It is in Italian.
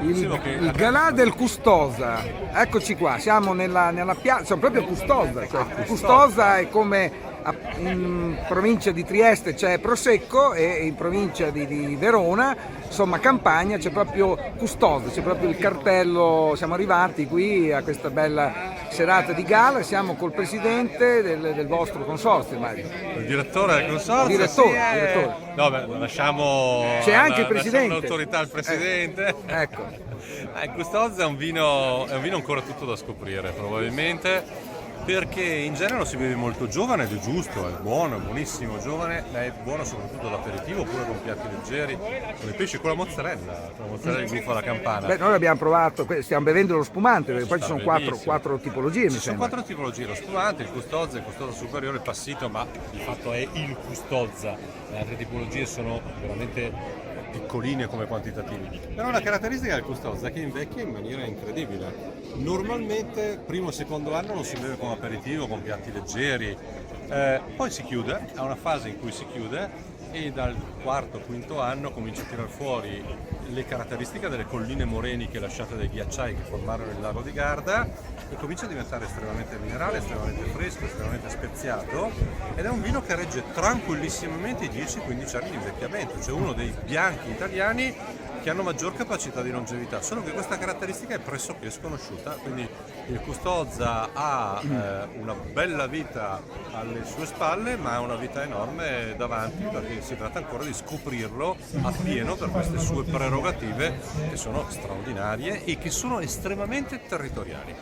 Il galà del Custosa, eccoci qua, siamo nella piazza, siamo proprio a Custosa, cioè Custosa è come in provincia di Trieste c'è Prosecco e in provincia di Verona, insomma Campania, c'è proprio Custosa, c'è proprio il cartello, siamo arrivati qui a questa bella serata di gala, siamo col presidente del vostro consorzio, Mario. Il direttore del consorzio? Direttore. No, beh, lasciamo C'è anche il presidente. lasciamo l'autorità al presidente. Ecco. Il Custoza è un vino ancora tutto da scoprire, probabilmente, perché in genere lo si beve molto giovane ed è giusto, è buono, è buonissimo, giovane, ma è buono soprattutto da aperitivo oppure con piatti leggeri, con i pesci, con la mozzarella di bufala campana. Beh, noi abbiamo provato, stiamo bevendo lo spumante, perché poi ci sono quattro tipologie, mi Ci sono sembra. 4 tipologie, lo spumante, il Custoza superiore, il passito, ma di fatto è il Custoza. Le altre tipologie sono veramente piccoline come quantitativi. Però la caratteristica del Custoza è che invecchia in maniera incredibile. Normalmente primo e secondo anno lo si beve come aperitivo, con piatti leggeri, poi si chiude, ha una fase in cui si chiude e dal quarto o quinto anno comincia a tirar fuori le caratteristiche delle colline moreniche lasciate dai ghiacciai che formarono il lago di Garda e comincia a diventare estremamente minerale, estremamente fresco, estremamente speziato ed è un vino che regge tranquillissimamente i 10-15 anni di invecchiamento, cioè uno dei bianchi italiani che hanno maggior capacità di longevità, solo che questa caratteristica è pressoché sconosciuta, quindi il Custoza ha una bella vita alle sue spalle, ma ha una vita enorme davanti, perché si tratta ancora di scoprirlo appieno per queste sue prerogative che sono straordinarie e che sono estremamente territoriali.